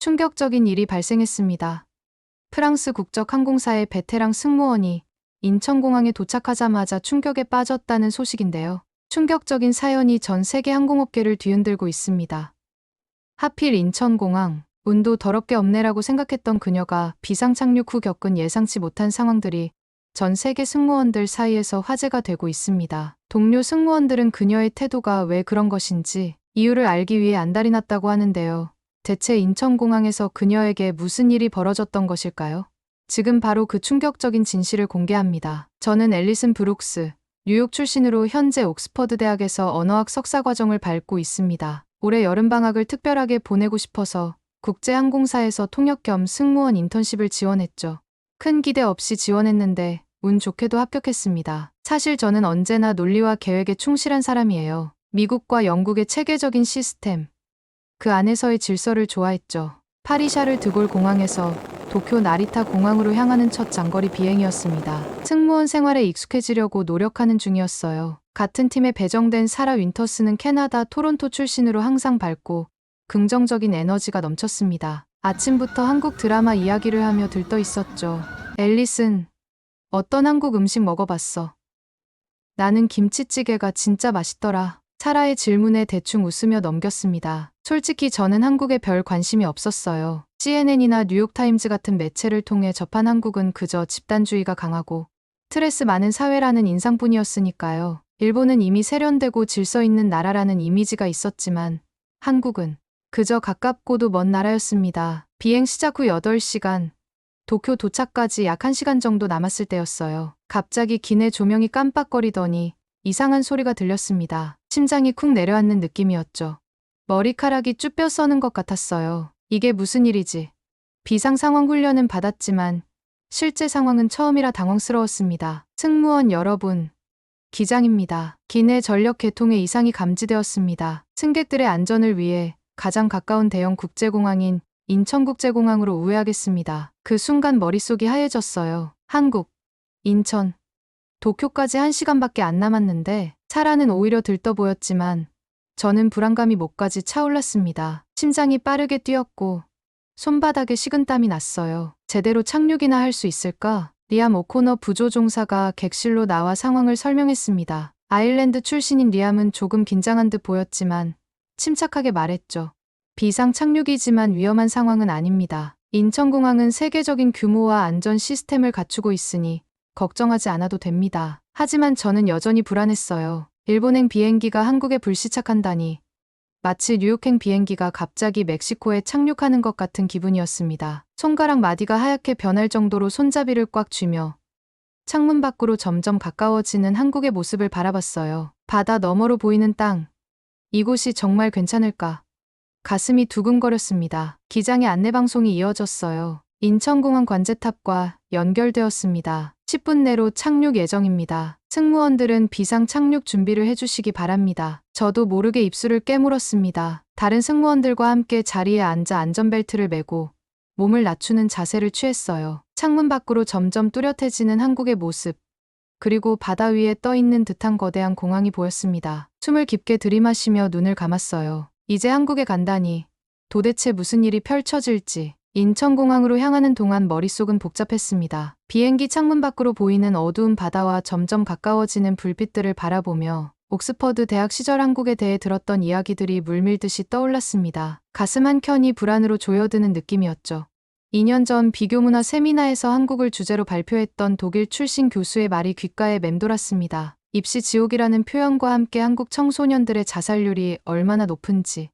충격적인 일이 발생했습니다. 프랑스 국적 항공사의 베테랑 승무원이 인천공항에 도착하자마자 충격에 빠졌다는 소식인데요. 충격적인 사연이 전 세계 항공업계를 뒤흔들고 있습니다. 하필 인천공항, 운도 더럽게 없네라고 생각했던 그녀가 비상 착륙 후 겪은 예상치 못한 상황들이 전 세계 승무원들 사이에서 화제가 되고 있습니다. 동료 승무원들은 그녀의 태도가 왜 그런 것인지 이유를 알기 위해 안달이 났다고 하는데요. 대체 인천공항에서 그녀에게 무슨 일이 벌어졌던 것일까요? 지금 바로 그 충격적인 진실을 공개합니다. 저는 앨리슨 브룩스, 뉴욕 출신으로 현재 옥스퍼드 대학에서 언어학 석사 과정을 밟고 있습니다. 올해 여름방학을 특별하게 보내고 싶어서 국제항공사에서 통역 겸 승무원 인턴십을 지원했죠. 큰 기대 없이 지원했는데 운 좋게도 합격했습니다. 사실 저는 언제나 논리와 계획에 충실한 사람이에요. 미국과 영국의 체계적인 시스템, 그 안에서의 질서를 좋아했죠. 파리 샤를 드골 공항에서 도쿄 나리타 공항으로 향하는 첫 장거리 비행이었습니다. 승무원 생활에 익숙해지려고 노력하는 중이었어요. 같은 팀에 배정된 사라 윈터스는 캐나다 토론토 출신으로 항상 밝고 긍정적인 에너지가 넘쳤습니다. 아침부터 한국 드라마 이야기를 하며 들떠 있었죠. 앨리슨, 어떤 한국 음식 먹어봤어? 나는 김치찌개가 진짜 맛있더라. 사라의 질문에 대충 웃으며 넘겼습니다. 솔직히 저는 한국에 별 관심이 없었어요. CNN이나 뉴욕타임즈 같은 매체를 통해 접한 한국은 그저 집단주의가 강하고 스트레스 많은 사회라는 인상뿐이었으니까요. 일본은 이미 세련되고 질서 있는 나라라는 이미지가 있었지만 한국은 그저 가깝고도 먼 나라였습니다. 비행 시작 후 8시간, 도쿄 도착까지 약 1시간 정도 남았을 때였어요. 갑자기 기내 조명이 깜빡거리더니 이상한 소리가 들렸습니다. 심장이 쿵 내려앉는 느낌이었죠. 머리카락이 쭈뼛 서는 것 같았어요. 이게 무슨 일이지? 비상 상황 훈련은 받았지만 실제 상황은 처음이라 당황스러웠습니다. 승무원 여러분, 기장입니다. 기내 전력 계통에 이상이 감지되었습니다. 승객들의 안전을 위해 가장 가까운 대형 국제공항인 인천국제공항으로 우회하겠습니다. 그 순간 머릿속이 하얘졌어요. 한국, 인천, 도쿄까지 1시간밖에 안 남았는데 사라는 오히려 들떠 보였지만 저는 불안감이 목까지 차올랐습니다. 심장이 빠르게 뛰었고 손바닥에 식은땀이 났어요. 제대로 착륙이나 할 수 있을까? 리암 오코너 부조종사가 객실로 나와 상황을 설명했습니다. 아일랜드 출신인 리암은 조금 긴장한 듯 보였지만 침착하게 말했죠. 비상 착륙이지만 위험한 상황은 아닙니다. 인천공항은 세계적인 규모와 안전 시스템을 갖추고 있으니 걱정하지 않아도 됩니다. 하지만 저는 여전히 불안했어요. 일본행 비행기가 한국에 불시착한다니 마치 뉴욕행 비행기가 갑자기 멕시코에 착륙하는 것 같은 기분이었습니다. 손가락 마디가 하얗게 변할 정도로 손잡이를 꽉 쥐며 창문 밖으로 점점 가까워지는 한국의 모습을 바라봤어요. 바다 너머로 보이는 땅. 이곳이 정말 괜찮을까? 가슴이 두근거렸습니다. 기장의 안내방송이 이어졌어요. 인천공항 관제탑과 연결되었습니다. 10분 내로 착륙 예정입니다. 승무원들은 비상 착륙 준비를 해주시기 바랍니다. 저도 모르게 입술을 깨물었습니다. 다른 승무원들과 함께 자리에 앉아 안전벨트를 매고 몸을 낮추는 자세를 취했어요. 창문 밖으로 점점 뚜렷해지는 한국의 모습, 그리고 바다 위에 떠있는 듯한 거대한 공항이 보였습니다. 숨을 깊게 들이마시며 눈을 감았어요. 이제 한국에 간다니 도대체 무슨 일이 펼쳐질지. 인천공항으로 향하는 동안 머릿속은 복잡했습니다. 비행기 창문 밖으로 보이는 어두운 바다와 점점 가까워지는 불빛들을 바라보며 옥스퍼드 대학 시절 한국에 대해 들었던 이야기들이 물밀듯이 떠올랐습니다. 가슴 한켠이 불안으로 조여드는 느낌이었죠. 2년 전 비교문화 세미나에서 한국을 주제로 발표했던 독일 출신 교수의 말이 귓가에 맴돌았습니다. 입시 지옥이라는 표현과 함께 한국 청소년들의 자살률이 얼마나 높은지,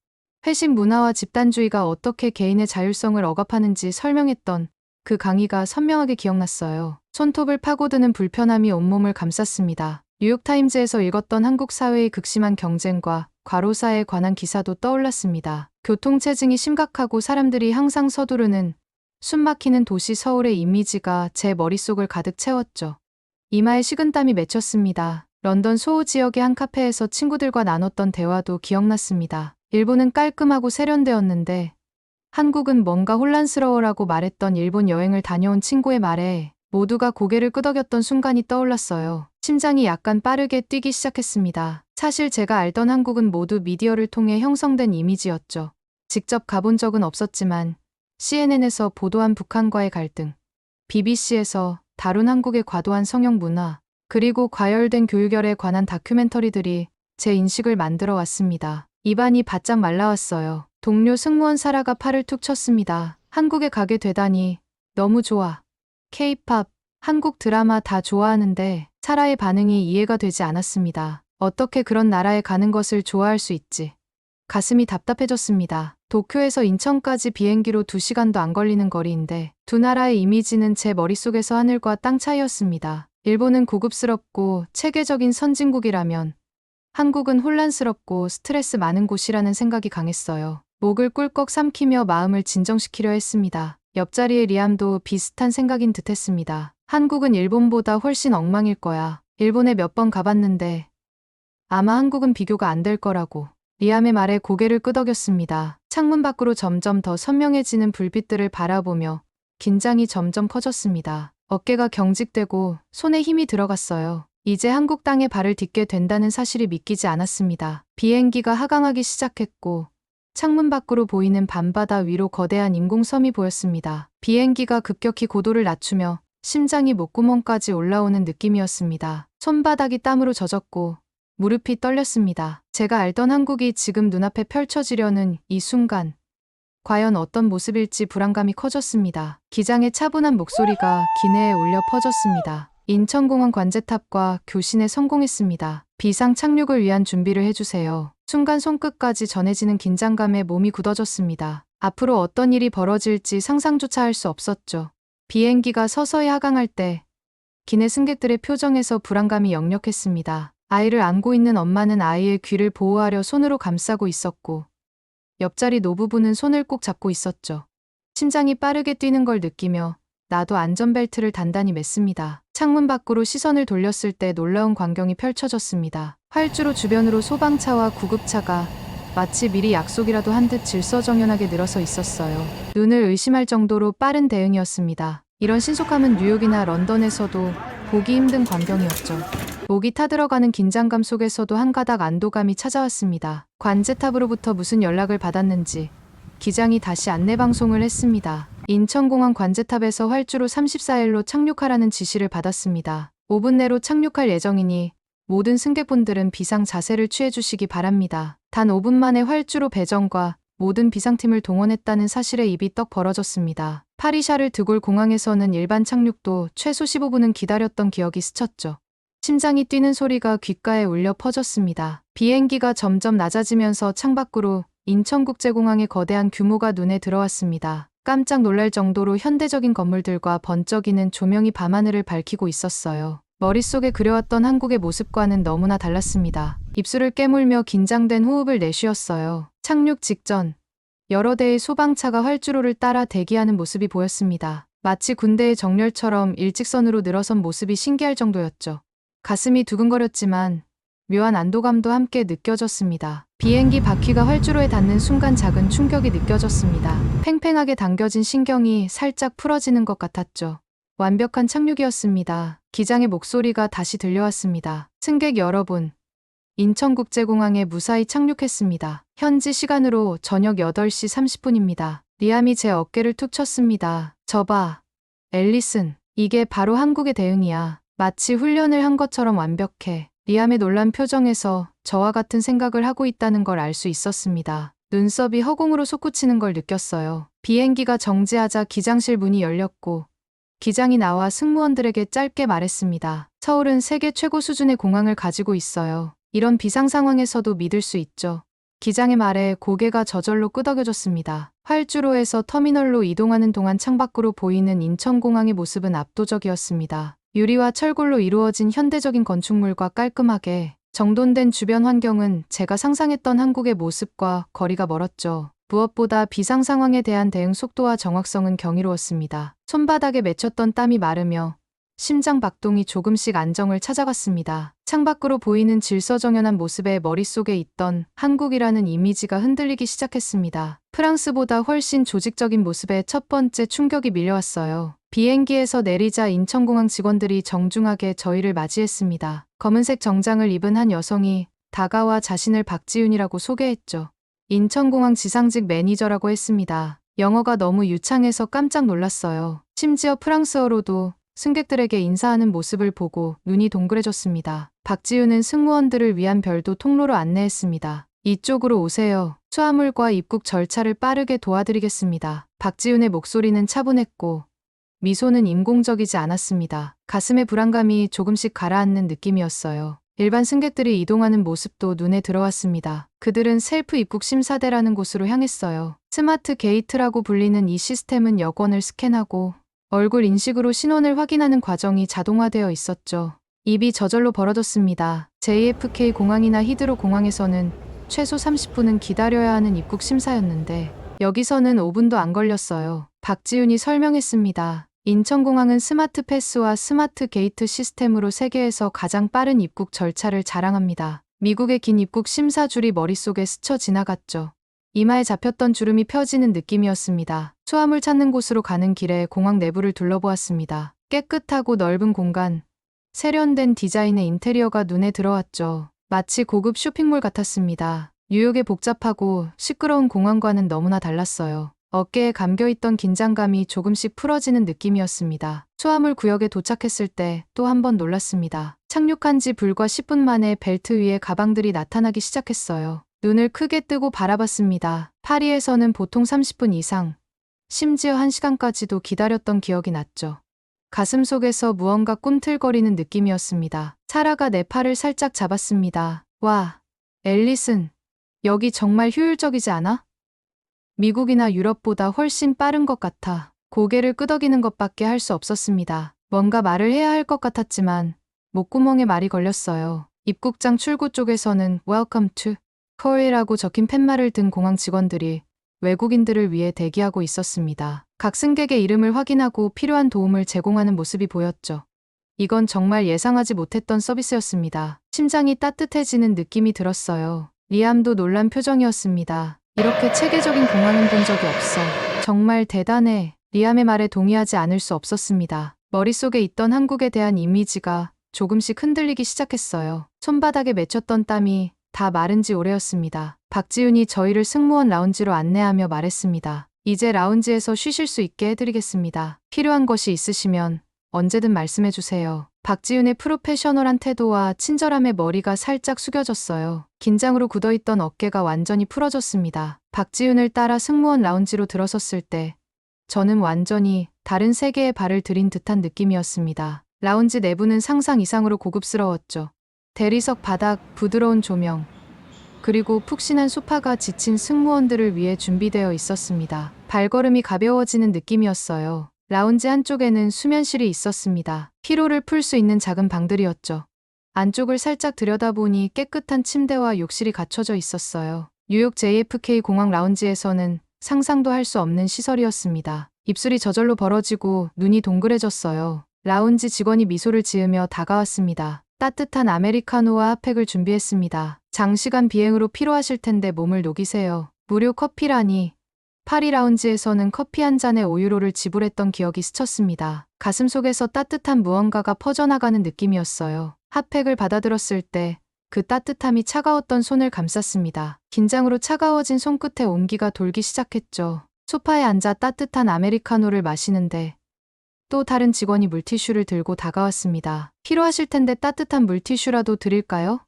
회식 문화와 집단주의가 어떻게 개인의 자율성을 억압하는지 설명했던 그 강의가 선명하게 기억났어요. 손톱을 파고드는 불편함이 온몸을 감쌌습니다. 뉴욕타임즈에서 읽었던 한국 사회의 극심한 경쟁과 과로사에 관한 기사도 떠올랐습니다. 교통체증이 심각하고 사람들이 항상 서두르는 숨막히는 도시 서울의 이미지가 제 머릿속을 가득 채웠죠. 이마에 식은땀이 맺혔습니다. 런던 소호 지역의 한 카페에서 친구들과 나눴던 대화도 기억났습니다. 일본은 깔끔하고 세련되었는데 한국은 뭔가 혼란스러워라고 말했던 일본 여행을 다녀온 친구의 말에 모두가 고개를 끄덕였던 순간이 떠올랐어요. 심장이 약간 빠르게 뛰기 시작했습니다. 사실 제가 알던 한국은 모두 미디어를 통해 형성된 이미지였죠. 직접 가본 적은 없었지만 CNN에서 보도한 북한과의 갈등, BBC에서 다룬 한국의 과도한 성형 문화, 그리고 과열된 교육열에 관한 다큐멘터리들이 제 인식을 만들어 왔습니다. 입안이 바짝 말라왔어요. 동료 승무원 사라가 팔을 툭 쳤습니다. 한국에 가게 되다니 너무 좋아. K-팝, 한국 드라마 다 좋아하는데 사라의 반응이 이해가 되지 않았습니다. 어떻게 그런 나라에 가는 것을 좋아할 수 있지? 가슴이 답답해졌습니다. 도쿄에서 인천까지 비행기로 2시간도 안 걸리는 거리인데 두 나라의 이미지는 제 머릿속에서 하늘과 땅 차이였습니다. 일본은 고급스럽고 체계적인 선진국이라면 한국은 혼란스럽고 스트레스 많은 곳이라는 생각이 강했어요. 목을 꿀꺽 삼키며 마음을 진정시키려 했습니다. 옆자리의 리암도 비슷한 생각인 듯 했습니다. 한국은 일본보다 훨씬 엉망일 거야. 일본에 몇 번 가봤는데 아마 한국은 비교가 안 될 거라고. 리암의 말에 고개를 끄덕였습니다. 창문 밖으로 점점 더 선명해지는 불빛들을 바라보며 긴장이 점점 커졌습니다. 어깨가 경직되고 손에 힘이 들어갔어요. 이제 한국 땅에 발을 딛게 된다는 사실이 믿기지 않았습니다. 비행기가 하강하기 시작했고 창문 밖으로 보이는 밤바다 위로 거대한 인공섬이 보였습니다. 비행기가 급격히 고도를 낮추며 심장이 목구멍까지 올라오는 느낌이었습니다. 손바닥이 땀으로 젖었고 무릎이 떨렸습니다. 제가 알던 한국이 지금 눈앞에 펼쳐지려는 이 순간, 과연 어떤 모습일지 불안감이 커졌습니다. 기장의 차분한 목소리가 기내에 울려 퍼졌습니다. 인천공항 관제탑과 교신에 성공했습니다. 비상 착륙을 위한 준비를 해주세요. 순간 손끝까지 전해지는 긴장감에 몸이 굳어졌습니다. 앞으로 어떤 일이 벌어질지 상상조차 할 수 없었죠. 비행기가 서서히 하강할 때 기내 승객들의 표정에서 불안감이 역력했습니다. 아이를 안고 있는 엄마는 아이의 귀를 보호하려 손으로 감싸고 있었고 옆자리 노부부는 손을 꼭 잡고 있었죠. 심장이 빠르게 뛰는 걸 느끼며 나도 안전벨트를 단단히 맸습니다. 창문 밖으로 시선을 돌렸을 때 놀라운 광경이 펼쳐졌습니다. 활주로 주변으로 소방차와 구급차가 마치 미리 약속이라도 한 듯 질서정연하게 늘어서 있었어요. 눈을 의심할 정도로 빠른 대응이었습니다. 이런 신속함은 뉴욕이나 런던에서도 보기 힘든 광경이었죠. 목이 타들어가는 긴장감 속에서도 한 가닥 안도감이 찾아왔습니다. 관제탑으로부터 무슨 연락을 받았는지 기장이 다시 안내방송을 했습니다. 인천공항 관제탑에서 활주로 34일로 착륙하라는 지시를 받았습니다. 5분 내로 착륙할 예정이니 모든 승객분들은 비상 자세를 취해주시기 바랍니다. 단 5분 만에 활주로 배정과 모든 비상팀을 동원했다는 사실에 입이 떡 벌어졌습니다. 파리샤를 드골 공항에서는 일반 착륙도 최소 15분은 기다렸던 기억이 스쳤죠. 심장이 뛰는 소리가 귓가에 울려 퍼졌습니다. 비행기가 점점 낮아지면서 창밖으로 인천국제공항의 거대한 규모가 눈에 들어왔습니다. 깜짝 놀랄 정도로 현대적인 건물들과 번쩍이는 조명이 밤하늘을 밝히고 있었어요. 머릿속에 그려왔던 한국의 모습과는 너무나 달랐습니다. 입술을 깨물며 긴장된 호흡을 내쉬었어요. 착륙 직전 여러 대의 소방차가 활주로를 따라 대기하는 모습이 보였습니다. 마치 군대의 정렬처럼 일직선으로 늘어선 모습이 신기할 정도였죠. 가슴이 두근거렸지만 묘한 안도감도 함께 느껴졌습니다. 비행기 바퀴가 활주로에 닿는 순간 작은 충격이 느껴졌습니다. 팽팽하게 당겨진 신경이 살짝 풀어지는 것 같았죠. 완벽한 착륙이었습니다. 기장의 목소리가 다시 들려왔습니다. 승객 여러분, 인천국제공항에 무사히 착륙했습니다. 현지 시간으로 저녁 8시 30분입니다. 리암이 제 어깨를 툭 쳤습니다. 저봐, 앨리슨. 이게 바로 한국의 대응이야. 마치 훈련을 한 것처럼 완벽해. 리암의 놀란 표정에서 저와 같은 생각을 하고 있다는 걸 알 수 있었습니다. 눈썹이 허공으로 솟구치는 걸 느꼈어요. 비행기가 정지하자 기장실 문이 열렸고 기장이 나와 승무원들에게 짧게 말했습니다. 서울은 세계 최고 수준의 공항을 가지고 있어요. 이런 비상 상황에서도 믿을 수 있죠. 기장의 말에 고개가 저절로 끄덕여졌습니다. 활주로에서 터미널로 이동하는 동안 창밖으로 보이는 인천공항의 모습은 압도적이었습니다. 유리와 철골로 이루어진 현대적인 건축물과 깔끔하게 정돈된 주변 환경은 제가 상상했던 한국의 모습과 거리가 멀었죠. 무엇보다 비상 상황에 대한 대응 속도와 정확성은 경이로웠습니다. 손바닥에 맺혔던 땀이 마르며 심장 박동이 조금씩 안정을 찾아갔습니다. 창밖으로 보이는 질서정연한 모습에 머릿속에 있던 한국이라는 이미지가 흔들리기 시작했습니다. 프랑스보다 훨씬 조직적인 모습에 첫 번째 충격이 밀려왔어요. 비행기에서 내리자 인천공항 직원들이 정중하게 저희를 맞이했습니다. 검은색 정장을 입은 한 여성이 다가와 자신을 박지윤이라고 소개했죠. 인천공항 지상직 매니저라고 했습니다. 영어가 너무 유창해서 깜짝 놀랐어요. 심지어 프랑스어로도 승객들에게 인사하는 모습을 보고 눈이 동그래졌습니다. 박지훈은 승무원들을 위한 별도 통로로 안내했습니다. 이쪽으로 오세요. 수화물과 입국 절차를 빠르게 도와드리겠습니다. 박지훈의 목소리는 차분했고 미소는 인공적이지 않았습니다. 가슴의 불안감이 조금씩 가라앉는 느낌이었어요. 일반 승객들이 이동하는 모습도 눈에 들어왔습니다. 그들은 셀프 입국 심사대라는 곳으로 향했어요. 스마트 게이트라고 불리는 이 시스템은 여권을 스캔하고 얼굴 인식으로 신원을 확인하는 과정이 자동화되어 있었죠. 입이 저절로 벌어졌습니다. JFK 공항이나 히드로 공항에서는 최소 30분은 기다려야 하는 입국 심사였는데 여기서는 5분도 안 걸렸어요. 박지훈이 설명했습니다. 인천공항은 스마트 패스와 스마트 게이트 시스템으로 세계에서 가장 빠른 입국 절차를 자랑합니다. 미국의 긴 입국 심사 줄이 머릿속에 스쳐 지나갔죠. 이마에 잡혔던 주름이 펴지는 느낌이었습니다. 수화물 찾는 곳으로 가는 길에 공항 내부를 둘러보았습니다. 깨끗하고 넓은 공간, 세련된 디자인의 인테리어가 눈에 들어왔죠. 마치 고급 쇼핑몰 같았습니다. 뉴욕의 복잡하고 시끄러운 공항과는 너무나 달랐어요. 어깨에 감겨있던 긴장감이 조금씩 풀어지는 느낌이었습니다. 수화물 구역에 도착했을 때 또 한 번 놀랐습니다. 착륙한 지 불과 10분 만에 벨트 위에 가방들이 나타나기 시작했어요. 눈을 크게 뜨고 바라봤습니다. 파리에서는 보통 30분 이상, 심지어 1시간까지도 기다렸던 기억이 났죠. 가슴속에서 무언가 꿈틀거리는 느낌이었습니다. 사라가 내 팔을 살짝 잡았습니다. 와, 앨리슨, 여기 정말 효율적이지 않아? 미국이나 유럽보다 훨씬 빠른 것 같아. 고개를 끄덕이는 것밖에 할 수 없었습니다. 뭔가 말을 해야 할 것 같았지만 목구멍에 말이 걸렸어요. 입국장 출구 쪽에서는 Welcome to Korea라고 적힌 팻말을 든 공항 직원들이 외국인들을 위해 대기하고 있었습니다. 각 승객의 이름을 확인하고 필요한 도움을 제공하는 모습이 보였죠. 이건 정말 예상하지 못했던 서비스였습니다. 심장이 따뜻해지는 느낌이 들었어요. 리암도 놀란 표정이었습니다. 이렇게 체계적인 공항은 본 적이 없어. 정말 대단해. 리암의 말에 동의하지 않을 수 없었습니다. 머릿속에 있던 한국에 대한 이미지가 조금씩 흔들리기 시작했어요. 손바닥에 맺혔던 땀이 다 마른 지 오래였습니다. 박지훈이 저희를 승무원 라운지로 안내하며 말했습니다. 이제 라운지에서 쉬실 수 있게 해드리겠습니다. 필요한 것이 있으시면 언제든 말씀해주세요. 박지훈의 프로페셔널한 태도와 친절함에 머리가 살짝 숙여졌어요. 긴장으로 굳어있던 어깨가 완전히 풀어졌습니다. 박지훈을 따라 승무원 라운지로 들어섰을 때 저는 완전히 다른 세계에 발을 들인 듯한 느낌이었습니다. 라운지 내부는 상상 이상으로 고급스러웠죠. 대리석 바닥, 부드러운 조명, 그리고 푹신한 소파가 지친 승무원들을 위해 준비되어 있었습니다. 발걸음이 가벼워지는 느낌이었어요. 라운지 한쪽에는 수면실이 있었습니다. 피로를 풀 수 있는 작은 방들이었죠. 안쪽을 살짝 들여다보니 깨끗한 침대와 욕실이 갖춰져 있었어요. 뉴욕 JFK 공항 라운지에서는 상상도 할 수 없는 시설이었습니다. 입술이 저절로 벌어지고 눈이 동그래졌어요. 라운지 직원이 미소를 지으며 다가왔습니다. 따뜻한 아메리카노와 핫팩을 준비했습니다. 장시간 비행으로 피로하실 텐데 몸을 녹이세요. 무료 커피라니. 파리 라운지에서는 커피 한 잔에 5유로를 지불했던 기억이 스쳤습니다. 가슴속에서 따뜻한 무언가가 퍼져나가는 느낌이었어요. 핫팩을 받아들었을 때 그 따뜻함이 차가웠던 손을 감쌌습니다. 긴장으로 차가워진 손끝에 온기가 돌기 시작했죠. 소파에 앉아 따뜻한 아메리카노를 마시는데 또 다른 직원이 물티슈를 들고 다가왔습니다. 필요하실 텐데 따뜻한 물티슈라도 드릴까요?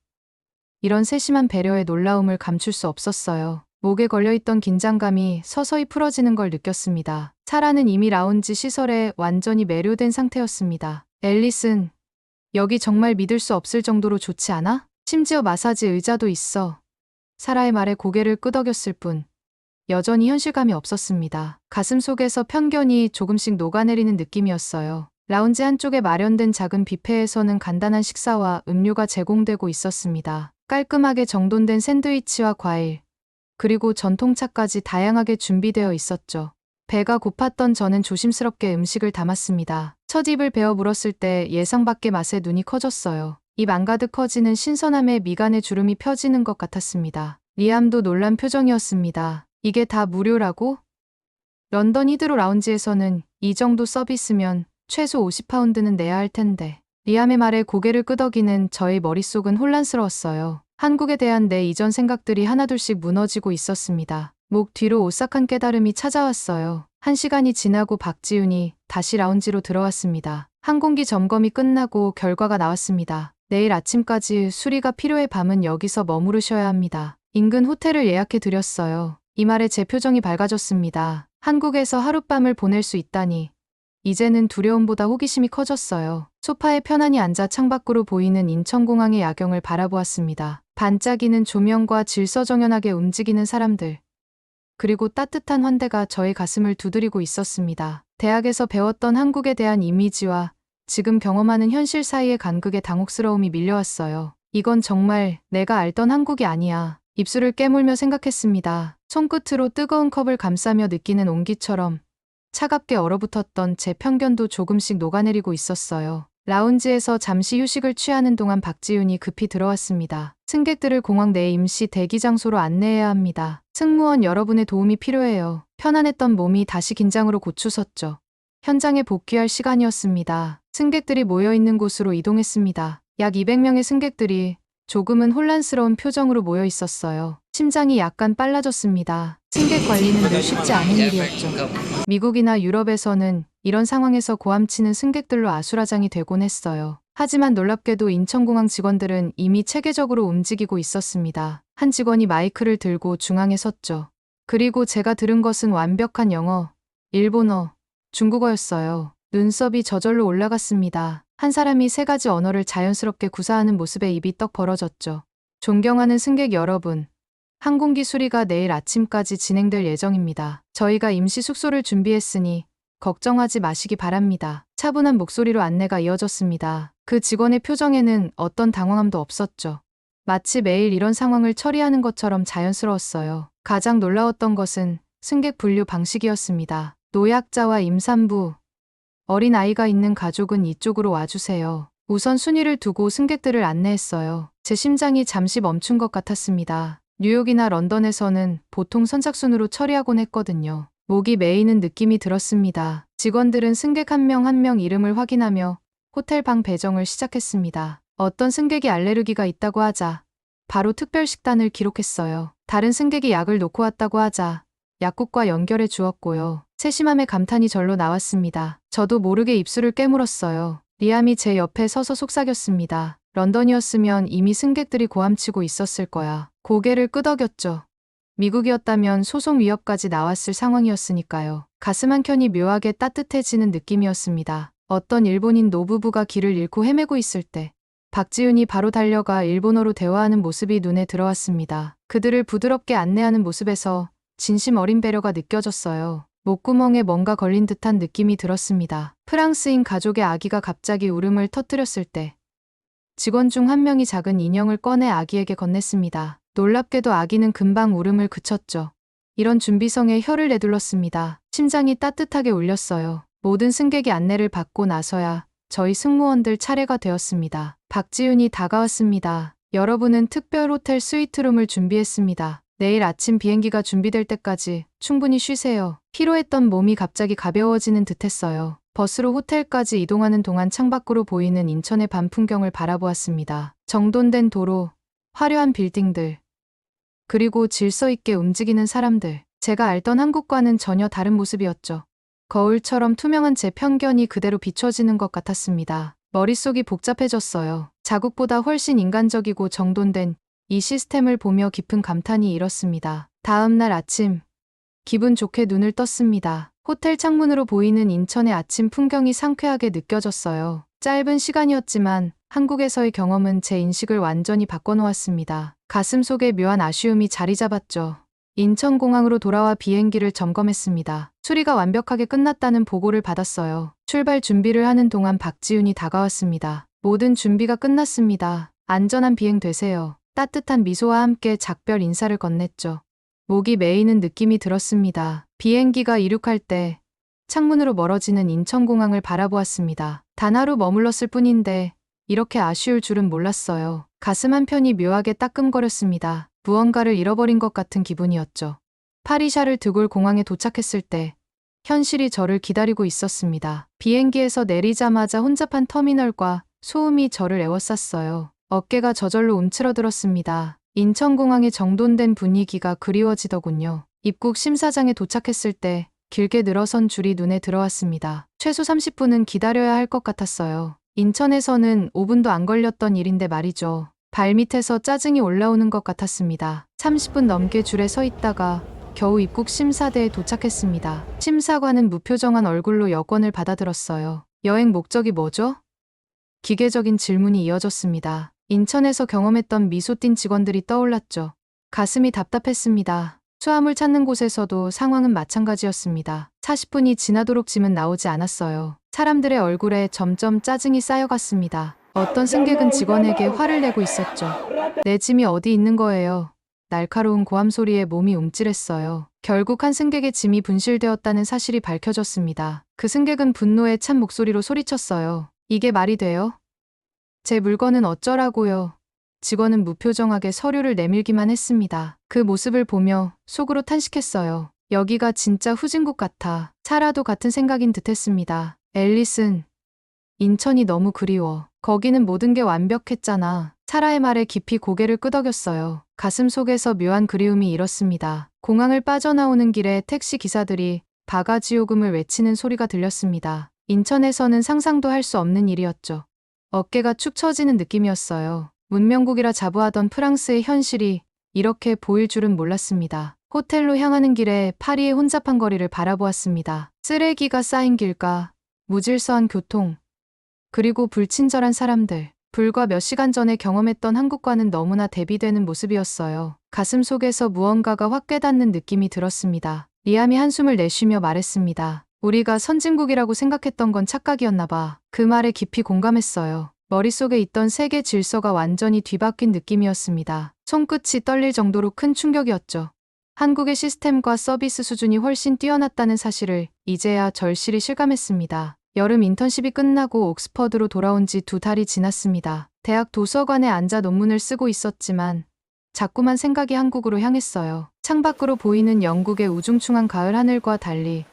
이런 세심한 배려에 놀라움을 감출 수 없었어요. 목에 걸려있던 긴장감이 서서히 풀어지는 걸 느꼈습니다. 사라는 이미 라운지 시설에 완전히 매료된 상태였습니다. 앨리슨, 여기 정말 믿을 수 없을 정도로 좋지 않아? 심지어 마사지 의자도 있어. 사라의 말에 고개를 끄덕였을 뿐 여전히 현실감이 없었습니다. 가슴속에서 편견이 조금씩 녹아내리는 느낌이었어요. 라운지 한쪽에 마련된 작은 뷔페에서는 간단한 식사와 음료가 제공되고 있었습니다. 깔끔하게 정돈된 샌드위치와 과일, 그리고 전통차까지 다양하게 준비되어 있었죠. 배가 고팠던 저는 조심스럽게 음식을 담았습니다. 첫 입을 베어 물었을 때 예상 밖의 맛에 눈이 커졌어요. 입 안가득 커지는 신선함에 미간에 주름이 펴지는 것 같았습니다. 리암도 놀란 표정이었습니다. 이게 다 무료라고? 런던 히드로 라운지에서는 이 정도 서비스면 최소 50파운드는 내야 할 텐데. 리암의 말에 고개를 끄덕이는 저의 머릿속은 혼란스러웠어요. 한국에 대한 내 이전 생각들이 하나둘씩 무너지고 있었습니다. 목 뒤로 오싹한 깨달음이 찾아왔어요. 1시간이 지나고 박지윤이 다시 라운지로 들어왔습니다. 항공기 점검이 끝나고 결과가 나왔습니다. 내일 아침까지 수리가 필요해 밤은 여기서 머무르셔야 합니다. 인근 호텔을 예약해 드렸어요. 이 말에 제 표정이 밝아졌습니다. 한국에서 하룻밤을 보낼 수 있다니. 이제는 두려움보다 호기심이 커졌어요. 소파에 편안히 앉아 창밖으로 보이는 인천공항의 야경을 바라보았습니다. 반짝이는 조명과 질서정연하게 움직이는 사람들. 그리고 따뜻한 환대가 저의 가슴을 두드리고 있었습니다. 대학에서 배웠던 한국에 대한 이미지와 지금 경험하는 현실 사이의 간극에 당혹스러움이 밀려왔어요. 이건 정말 내가 알던 한국이 아니야. 입술을 깨물며 생각했습니다. 손끝으로 뜨거운 컵을 감싸며 느끼는 온기처럼 차갑게 얼어붙었던 제 편견도 조금씩 녹아내리고 있었어요. 라운지에서 잠시 휴식을 취하는 동안 박지윤이 급히 들어왔습니다. 승객들을 공항 내 임시 대기 장소로 안내해야 합니다. 승무원 여러분의 도움이 필요해요. 편안했던 몸이 다시 긴장으로 고추섰죠. 현장에 복귀할 시간이었습니다. 승객들이 모여있는 곳으로 이동했습니다. 약 200명의 승객들이 조금은 혼란스러운 표정으로 모여 있었어요. 심장이 약간 빨라졌습니다. 승객 관리는 늘 쉽지 않은 일이었죠. 미국이나 유럽에서는 이런 상황에서 고함치는 승객들로 아수라장이 되곤 했어요. 하지만 놀랍게도 인천공항 직원들은 이미 체계적으로 움직이고 있었습니다. 한 직원이 마이크를 들고 중앙에 섰죠. 그리고 제가 들은 것은 완벽한 영어, 일본어, 중국어였어요. 눈썹이 저절로 올라갔습니다. 한 사람이 3가지 언어를 자연스럽게 구사하는 모습에 입이 떡 벌어졌죠. 존경하는 승객 여러분, 항공기 수리가 내일 아침까지 진행될 예정입니다. 저희가 임시 숙소를 준비했으니 걱정하지 마시기 바랍니다. 차분한 목소리로 안내가 이어졌습니다. 그 직원의 표정에는 어떤 당황함도 없었죠. 마치 매일 이런 상황을 처리하는 것처럼 자연스러웠어요. 가장 놀라웠던 것은 승객 분류 방식이었습니다. 노약자와 임산부, 어린 아이가 있는 가족은 이쪽으로 와주세요. 우선 순위를 두고 승객들을 안내했어요. 제 심장이 잠시 멈춘 것 같았습니다. 뉴욕이나 런던에서는 보통 선착순으로 처리하곤 했거든요. 목이 메이는 느낌이 들었습니다. 직원들은 승객 한 명 한 명 이름을 확인하며 호텔 방 배정을 시작했습니다. 어떤 승객이 알레르기가 있다고 하자 바로 특별 식단을 기록했어요. 다른 승객이 약을 놓고 왔다고 하자 약국과 연결해 주었고요. 세심함의 감탄이 절로 나왔습니다. 저도 모르게 입술을 깨물었어요. 리암이 제 옆에 서서 속삭였습니다. 런던이었으면 이미 승객들이 고함치고 있었을 거야. 고개를 끄덕였죠. 미국이었다면 소송 위협까지 나왔을 상황이었으니까요. 가슴 한켠이 묘하게 따뜻해지는 느낌이었습니다. 어떤 일본인 노부부가 길을 잃고 헤매고 있을 때 박지윤이 바로 달려가 일본어로 대화하는 모습이 눈에 들어왔습니다. 그들을 부드럽게 안내하는 모습에서 진심 어린 배려가 느껴졌어요. 목구멍에 뭔가 걸린 듯한 느낌이 들었습니다. 프랑스인 가족의 아기가 갑자기 울음을 터뜨렸을 때 직원 중 한 명이 작은 인형을 꺼내 아기에게 건넸습니다. 놀랍게도 아기는 금방 울음을 그쳤죠. 이런 준비성에 혀를 내둘렀습니다. 심장이 따뜻하게 울렸어요. 모든 승객이 안내를 받고 나서야 저희 승무원들 차례가 되었습니다. 박지윤이 다가왔습니다. 여러분은 특별 호텔 스위트룸을 준비했습니다. 내일 아침 비행기가 준비될 때까지 충분히 쉬세요. 피로했던 몸이 갑자기 가벼워지는 듯했어요. 버스로 호텔까지 이동하는 동안 창밖으로 보이는 인천의 밤 풍경을 바라보았습니다. 정돈된 도로, 화려한 빌딩들, 그리고 질서 있게 움직이는 사람들. 제가 알던 한국과는 전혀 다른 모습이었죠. 거울처럼 투명한 제 편견이 그대로 비춰지는 것 같았습니다. 머릿속이 복잡해졌어요. 자국보다 훨씬 인간적이고 정돈된 이 시스템을 보며 깊은 감탄이 일었습니다. 다음 날 아침, 기분 좋게 눈을 떴습니다. 호텔 창문으로 보이는 인천의 아침 풍경이 상쾌하게 느껴졌어요. 짧은 시간이었지만 한국에서의 경험은 제 인식을 완전히 바꿔놓았습니다. 가슴속에 묘한 아쉬움이 자리 잡았죠. 인천공항으로 돌아와 비행기를 점검했습니다. 수리가 완벽하게 끝났다는 보고를 받았어요. 출발 준비를 하는 동안 박지윤이 다가왔습니다. 모든 준비가 끝났습니다. 안전한 비행 되세요. 따뜻한 미소와 함께 작별 인사를 건넸죠. 목이 메이는 느낌이 들었습니다. 비행기가 이륙할 때 창문으로 멀어지는 인천공항을 바라보았습니다. 단 하루 머물렀을 뿐인데 이렇게 아쉬울 줄은 몰랐어요. 가슴 한편이 묘하게 따끔거렸습니다. 무언가를 잃어버린 것 같은 기분이었죠. 파리샤를 드골 공항에 도착했을 때 현실이 저를 기다리고 있었습니다. 비행기에서 내리자마자 혼잡한 터미널과 소음이 저를 에워쌌어요. 어깨가 저절로 움츠러들었습니다. 인천공항의 정돈된 분위기가 그리워지더군요. 입국 심사장에 도착했을 때 길게 늘어선 줄이 눈에 들어왔습니다. 최소 30분은 기다려야 할 것 같았어요. 인천에서는 5분도 안 걸렸던 일인데 말이죠. 발밑에서 짜증이 올라오는 것 같았습니다. 30분 넘게 줄에 서 있다가 겨우 입국 심사대에 도착했습니다. 심사관은 무표정한 얼굴로 여권을 받아들었어요. 여행 목적이 뭐죠? 기계적인 질문이 이어졌습니다. 인천에서 경험했던 미소 띈 직원들이 떠올랐죠. 가슴이 답답했습니다. 수화물 찾는 곳에서도 상황은 마찬가지였습니다. 40분이 지나도록 짐은 나오지 않았어요. 사람들의 얼굴에 점점 짜증이 쌓여갔습니다. 어떤 승객은 직원에게 화를 내고 있었죠. 내 짐이 어디 있는 거예요? 날카로운 고함 소리에 몸이 움찔했어요. 결국 한 승객의 짐이 분실되었다는 사실이 밝혀졌습니다. 그 승객은 분노에 찬 목소리로 소리쳤어요. 이게 말이 돼요? 제 물건은 어쩌라고요? 직원은 무표정하게 서류를 내밀기만 했습니다. 그 모습을 보며 속으로 탄식했어요. 여기가 진짜 후진국 같아. 살아도 같은 생각인 듯 했습니다. 앨리슨, 인천이 너무 그리워. 거기는 모든 게 완벽했잖아. 사라의 말에 깊이 고개를 끄덕였어요. 가슴 속에서 묘한 그리움이 일었습니다. 공항을 빠져나오는 길에 택시 기사들이 바가지 요금을 외치는 소리가 들렸습니다. 인천에서는 상상도 할 수 없는 일이었죠. 어깨가 축 처지는 느낌이었어요. 문명국이라 자부하던 프랑스의 현실이 이렇게 보일 줄은 몰랐습니다. 호텔로 향하는 길에 파리의 혼잡한 거리를 바라보았습니다. 쓰레기가 쌓인 길가, 무질서한 교통, 그리고 불친절한 사람들. 불과 몇 시간 전에 경험했던 한국과는 너무나 대비되는 모습이었어요. 가슴 속에서 무언가가 확 깨닫는 느낌이 들었습니다. 리암이 한숨을 내쉬며 말했습니다. 우리가 선진국이라고 생각했던 건 착각이었나 봐. 그 말에 깊이 공감했어요. 머릿속에 있던 세계 질서가 완전히 뒤바뀐 느낌이었습니다. 손끝이 떨릴 정도로 큰 충격이었죠. 한국의 시스템과 서비스 수준이 훨씬 뛰어났다는 사실을 이제야 절실히 실감했습니다. 여름 인턴십이 끝나고 옥스퍼드로 돌아온 지 2달이 지났습니다. 대학 도서관에 앉아 논문을 쓰고 있었지만 자꾸만 생각이 한국으로 향했어요. 창밖으로 보이는 영국의 우중충한 가을 하늘과 달리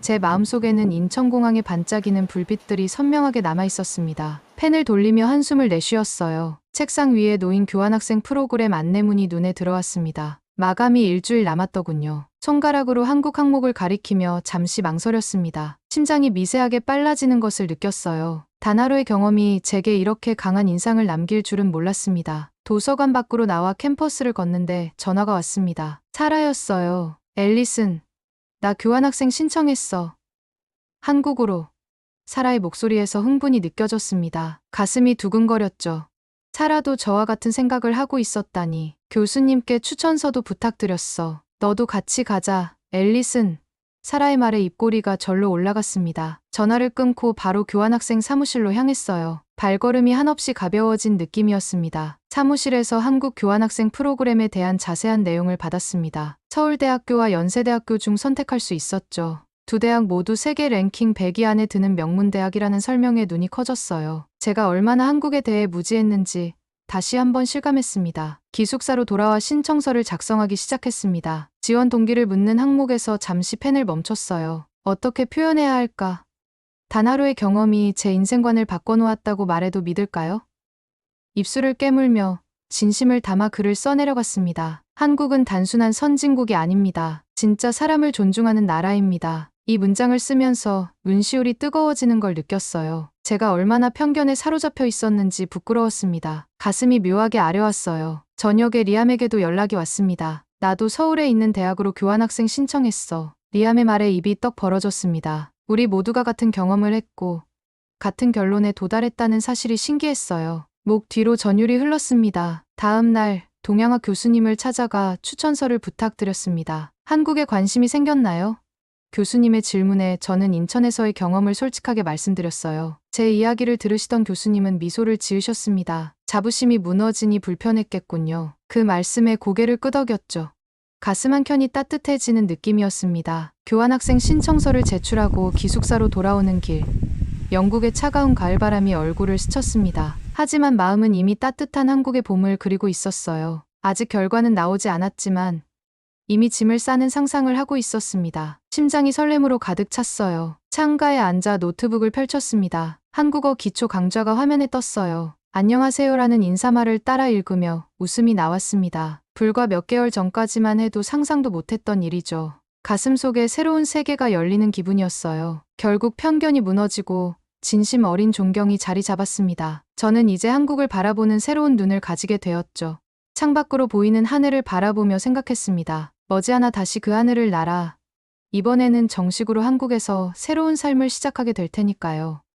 제 마음속에는 인천공항에 반짝이는 불빛들이 선명하게 남아 있었습니다. 펜을 돌리며 한숨을 내쉬었어요. 책상 위에 놓인 교환학생 프로그램 안내문이 눈에 들어왔습니다. 마감이 일주일 남았더군요. 손가락으로 한국 항목을 가리키며 잠시 망설였습니다. 심장이 미세하게 빨라지는 것을 느꼈어요. 단 하루의 경험이 제게 이렇게 강한 인상을 남길 줄은 몰랐습니다. 도서관 밖으로 나와 캠퍼스를 걷는데 전화가 왔습니다. 사라였어요. 앨리슨, 나 교환학생 신청했어. 한국으로. 사라의 목소리에서 흥분이 느껴졌습니다. 가슴이 두근거렸죠. 사라도 저와 같은 생각을 하고 있었다니. 교수님께 추천서도 부탁드렸어. 너도 같이 가자. 앨리슨. 사라의 말에 입꼬리가 절로 올라갔습니다. 전화를 끊고 바로 교환학생 사무실로 향했어요. 발걸음이 한없이 가벼워진 느낌이었습니다. 사무실에서 한국 교환학생 프로그램에 대한 자세한 내용을 받았습니다. 서울대학교와 연세대학교 중 선택할 수 있었죠. 두 대학 모두 세계 랭킹 100위 안에 드는 명문대학이라는 설명에 눈이 커졌어요. 제가 얼마나 한국에 대해 무지했는지 다시 한번 실감했습니다. 기숙사로 돌아와 신청서를 작성하기 시작했습니다. 지원 동기를 묻는 항목에서 잠시 펜을 멈췄어요. 어떻게 표현해야 할까? 단 하루의 경험이 제 인생관을 바꿔놓았다고 말해도 믿을까요? 입술을 깨물며 진심을 담아 글을 써내려갔습니다. 한국은 단순한 선진국이 아닙니다. 진짜 사람을 존중하는 나라입니다. 이 문장을 쓰면서 눈시울이 뜨거워지는 걸 느꼈어요. 제가 얼마나 편견에 사로잡혀 있었는지 부끄러웠습니다. 가슴이 묘하게 아려왔어요. 저녁에 리암에게도 연락이 왔습니다. 나도 서울에 있는 대학으로 교환학생 신청했어. 리암의 말에 입이 떡 벌어졌습니다. 우리 모두가 같은 경험을 했고 같은 결론에 도달했다는 사실이 신기했어요. 목 뒤로 전율이 흘렀습니다. 다음 날 동양학 교수님을 찾아가 추천서를 부탁드렸습니다. 한국에 관심이 생겼나요? 교수님의 질문에 저는 인천에서의 경험을 솔직하게 말씀드렸어요. 제 이야기를 들으시던 교수님은 미소를 지으셨습니다. 자부심이 무너지니 불편했겠군요. 그 말씀에 고개를 끄덕였죠. 가슴 한켠이 따뜻해지는 느낌이었습니다. 교환학생 신청서를 제출하고 기숙사로 돌아오는 길. 영국의 차가운 가을바람이 얼굴을 스쳤습니다. 하지만 마음은 이미 따뜻한 한국의 봄을 그리고 있었어요. 아직 결과는 나오지 않았지만 이미 짐을 싸는 상상을 하고 있었습니다. 심장이 설렘으로 가득 찼어요. 창가에 앉아 노트북을 펼쳤습니다. 한국어 기초 강좌가 화면에 떴어요. 안녕하세요라는 인사말을 따라 읽으며 웃음이 나왔습니다. 불과 몇 개월 전까지만 해도 상상도 못했던 일이죠. 가슴 속에 새로운 세계가 열리는 기분이었어요. 결국 편견이 무너지고 진심 어린 존경이 자리 잡았습니다. 저는 이제 한국을 바라보는 새로운 눈을 가지게 되었죠. 창밖으로 보이는 하늘을 바라보며 생각했습니다. 머지않아 다시 그 하늘을 날아 이번에는 정식으로 한국에서 새로운 삶을 시작하게 될 테니까요.